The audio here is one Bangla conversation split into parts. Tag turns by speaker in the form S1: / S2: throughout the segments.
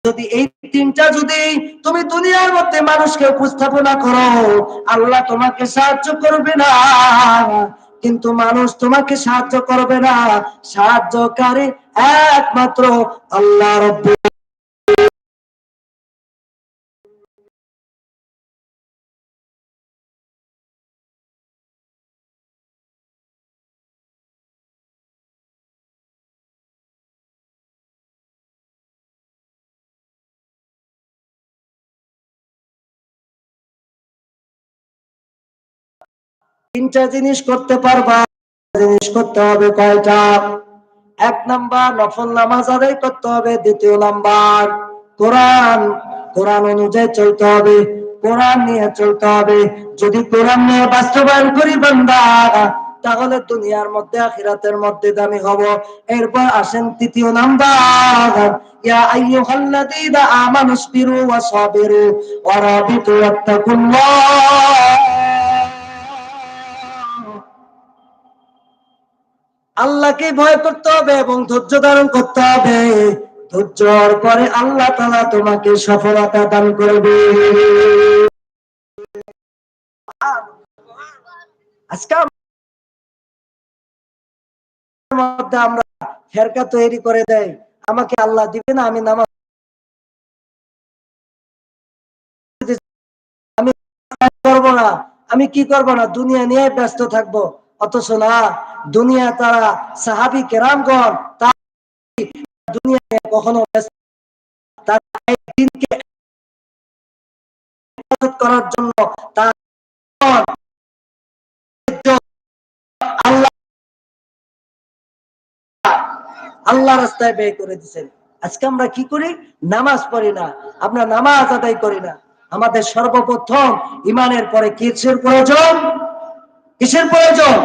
S1: যদি এই তিনটা যদি তুমি দুনিয়ার মধ্যে মানুষকে উপস্থাপনা করো, আল্লাহ তোমাকে সাহায্য করবে না, কিন্তু মানুষ তোমাকে সাহায্য করবে না। সাহায্যকারী একমাত্র আল্লাহ রাব্বুল। তিনটা জিনিস করতে পারবা। জিনিস করতে হবে কয়টা? এক নাম্বার নফল নামাজ আদায় করতে হবে। দ্বিতীয় নাম্বার কোরআন কোরআন অনুযায়ী চলতে হবে, কোরআন নিয়ে চলতে হবে। যদি কোরআন নিয়ে বাস্তবায়ন করি বান্দা, তাহলে দুনিয়ার মধ্যে আখিরাতের মধ্যে দামি হব। এরপর আসেন তৃতীয় নাম্বার, ইয়া আইয়ুহাল্লাযীনা আমানুসবিরু ওয়া সাবিরু ওয়া রাবিতু ওয়াত্তাকুল্লাহ। আল্লাহকে ভয় করতে হবে এবং ধৈর্য ধারণ করতে হবে। ধৈর্যর পরে আল্লাহ তাআলা তোমাকে সফলতা দান করবে। আজকে মধ্যে আমরা ফেরকা তৈরি করে দেয়, আমাকে আল্লাহ দিবে না, আমি নামাজ আমি করব না, আমি কি করব না, দুনিয়া নিয়ে ব্যস্ত থাকবো। অথচ না, দুনিয়া তারা সাহাবী কেরামগণ তারা দুনিয়া নিয়ে কখনো ব্যস্ত, তারা দিনকে ইবাদত করার জন্য তারা আল্লাহ আল্লাহ রাস্তায় ব্যয় করে দিচ্ছেন। আজকে আমরা কি করি? নামাজ পড়ি না, আমরা নামাজ আদায় করি না। আমাদের সর্বপ্রথম ইমানের পরে কিসের প্রয়োজন? কিসের প্রয়োজন?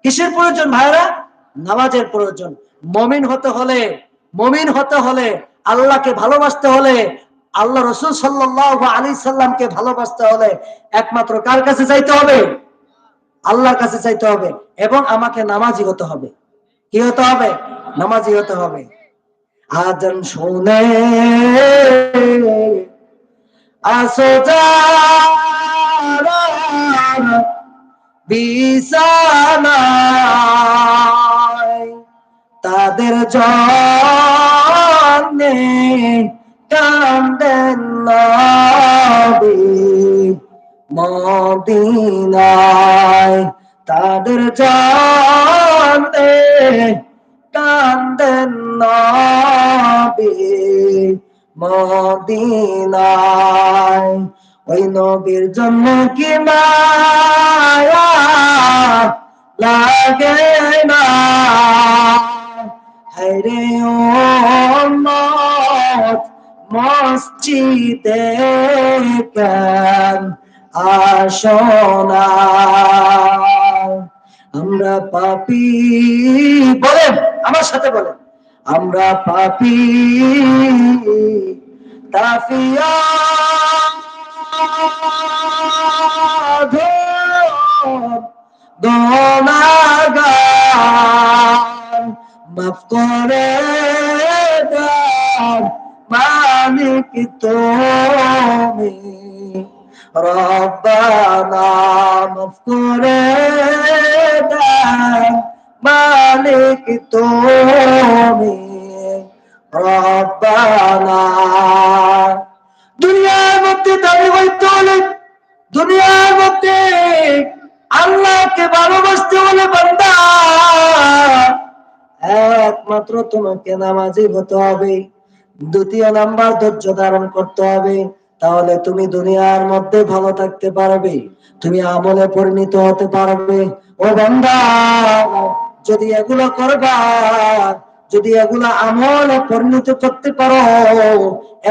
S1: কিসের প্রয়োজন ভাইরা? নামাজের প্রয়োজন। মুমিন হতে হলে আল্লাহকে ভালোবাসতে হলে, আল্লাহ রাসূল সাল্লাল্লাহু আলাইহি সাল্লামকে ভালোবাসতে হলে একমাত্র কার কাছে চাইতে হবে? আল্লাহর কাছে চাইতে হবে। এবং আমাকে নামাজি হতে হবে। কি হতে হবে? নামাজি হতে হবে। আজান শুনে আসো যারা বিছানায়, তাদের জন্যে কান্দেন নবী মদিনায়, তাদের জন্যে কান্দেন নবী মদিনায়। ওই নবীর জন্য কি মায়া লাগে না, হায়রে উম্মত মসজিদে কেন আসো না। আমরা পাপী, বলেন আমার সাথে বলেন, আমরা পাপী তাফিয়া গুনাহগার, মাফ করে দাও মালিক তুমি, রব্বানা মাফ করে দাও মালিক তুমি, রব্বানা। দুনিয়ার মধ্যে দাবি হইতে হলে, দুনিয়ার মধ্যে আল্লাহকে ভালোবাসতে হলে বান্দা একমাত্র তোমাকে নামাজি হতে হবে। দ্বিতীয় নাম্বার ধৈর্য ধারণ করতে হবে। তাহলে তুমি দুনিয়ার মধ্যে ভালো থাকতে পারবে, তুমি আমলে পরিণত হতে পারবে। ও বান্দা, যদি এগুলো করবা, যদি এগুলা আমলে পরিণত করতে পারো,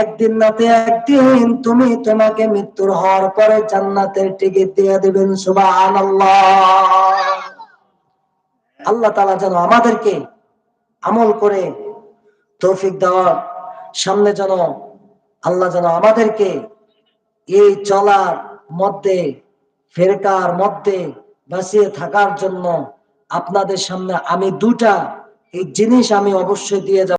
S1: একদিন নাতে একদিন তুমি তোমাকে মৃত্যুর হওয়ার পরে জান্নাতের টিকিট দিয়ে দিবেন। সুবহানাল্লাহ। আল্লাহ তাআলা যেন আমাদেরকে আমল করে তৌফিক দেওয়ার, সামনে যেন আল্লাহ যেন আমাদেরকে এই চলার মধ্যে, ফেরকার মধ্যে বাঁচিয়ে থাকার জন্য আপনাদের সামনে আমি দুটা এই জিনিস আমি অবশ্যই দিয়ে যাব।